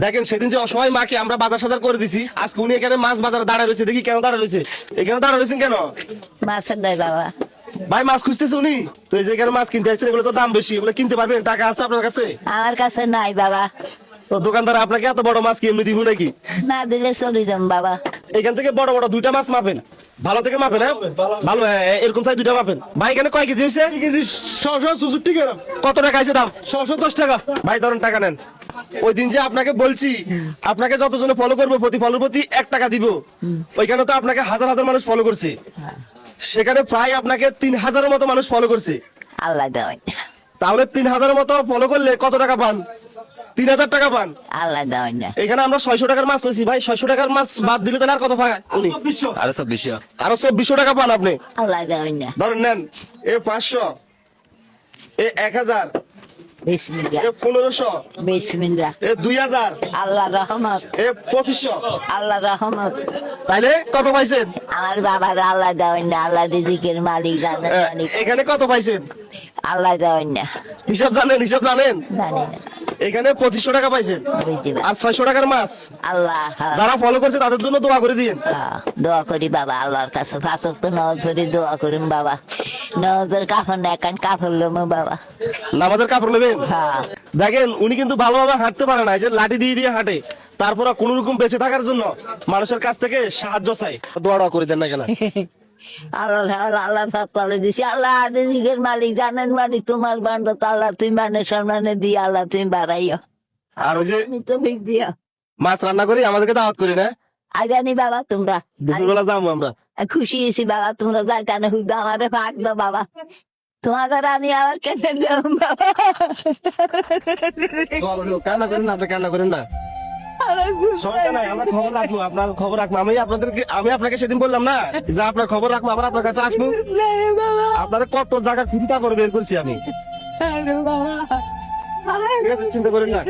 দেখেন সেদিন যে অসহায় মাকে আমরা বাজার সাজার করে দিছি, আজকে উনি এখানে মাছ বাজারে দাঁড়ায় রয়েছে। দেখি কেন দাঁড়ায় রয়েছে, এখানে দাঁড়ায় রয়েছেন কেন? মাছের নাই বাবা। ভাই মাছ খুঁজতেছে উনি, তো এই যে এখানে মাছ কিনতে আসছেন, এগুলো তো দাম বেশি, এগুলো কিনতে পারবেন? টাকা আছে আপনার কাছে? আমার কাছে নাই বাবা। তো দোকানদার আপনাকে এত বড় মাছ কি এমনি দিব নাকি? না দিলে চলে যাম বাবা। এখান থেকে বড় বড় দুইটা মাছ মাপেন, ভালো থেকে মাপেন। হ্যাঁ ভালো, এরকম চাই দুইটা মাপেন। ভাই এখানে কয় কেজি হয়েছে? কত টাকা আছে দাম? 610 টাকা। ভাই ধরুন টাকা নেন। ওই দিন যে আপনাকে বলছি, আপনাকে যতজনে ফলো করবে প্রতি ফলোর প্রতি 1 টাকা দিব, ওইখানে তো আপনাকে হাজার হাজার মানুষ ফলো করছে, সেখানে প্রায় আপনাকে 3000-এর মতো মানুষ ফলো করছে। আল্লাহ দেওয়াই না, তাহলে 3000-এর মতো ফলো করলে কত টাকা পান? 3000 টাকা পান। আল্লাহ দেওয়াই না। এখানে আমরা 600 টাকার মাছ লইছি ভাই, 600 টাকার মাছ বাদ দিলে তাহলে আর কত পায় উনি? আরো 2400। আরো 2400 টাকা পান আপনি। আল্লাহ দেওয়াই না। ধরেন নেন, এ 500, এ 1000, বিসমিল্লাহ এ 1500, বিসমিল্লাহ। এ 2000, আল্লাহ রহমত, এ 2500। আল্লাহ রহমত। তাইলে কত পাইছেন? আমার বাবার আল্লাহ দেওয়াই না, আল্লাহ রিজিকের মালিক, জানেন মালিক। এখানে কত পাইছেন? আল্লাহ দেওয়াই না, হিসাব জানেন? হিসাব জানেন? জানি না। এখানে 2500 টাকা পাইছেন, বুঝতে পারি। আর 600 টাকার মাছ। আল্লাহ যারা ফলো করছে তাদের জন্য দোয়া করে দিন। দোয়া করি বাবা আল্লাহর কাছে, ফাঁসক তো নজরে দোয়া করিম বাবা। নজর কাফন এখন কাফর লমু বাবা। নামাজের কাপড় নেবেন। হ্যাঁ দেখেন উনি কিন্তু ভালোভাবে হাঁটতে পারে না, এই যে লাঠি দিয়ে দিয়ে হাঁটে, তারপর কোন রকম বেঁচে থাকার জন্য মানুষের কাছ থেকে সাহায্য চাই। দোয়া করে দেন না কেন? আল্লাহ আল্লাহ সব তলে দিছি। আল্লাহ রিজিকের মালিক, জানেন মালিক, তোমার বান্ধব আল্লাহ, তুমি মানে সম্মানে দিয়ে আল্লাহ তুমি বাড়াইও। আর ওই যে তুমি তো ভিক দিও। মাছ রান্না করি, আমাদেরকে দাওয়াত করি না? আজানি বাবা তোমরা। দুপুরবেলা যাবো আমরা। খুশি হয়েছি বাবা, তোমরা যাই কেন হুদা আমারে ভাগ দাও বাবা। তোমার ঘরে আমি আবার কেন যাও বাবা। কান্না করেন না, আপনি কান্না করেন না, সমস্যা নাই, আমরা খবর রাখবো, আপনার খবর রাখবো। আমি আপনাকে সেদিন বললাম না যে আপনার খবর রাখবো, আবার আপনার কাছে আসবো। আপনার কত জায়গা খুঁজি তারপর বের করছি আমি। ঠিক আছে, চিন্তা করেন না।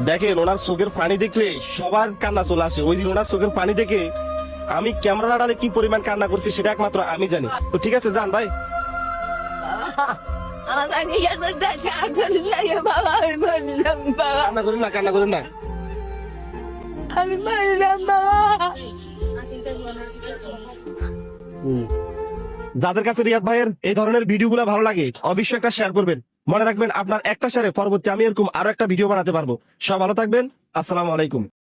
দেখেন ওনার চোখের পানি দেখলে সবার কান্না চলে আসে। ওই দিন ওনার চোখের পানি দেখে আমি ক্যামেরা আড়ালে কি পরিমাণ কান্না করছি সেটা একমাত্র আমি জানি। তো ঠিক আছে, যান ভাই। কান্না করেন না, কান্না করেন না। যাদের কাছে রিয়াদ ভাইয়ের এই ধরনের ভিডিওগুলো ভালো লাগে অবশ্যই একটা শেয়ার করবেন। মনে রাখবেন আপনার একটা শেয়ারে পরবর্তী আমি এরকম আরো একটা ভিডিও বানাতে পারবো। সব ভালো থাকবেন, আসসালামু আলাইকুম।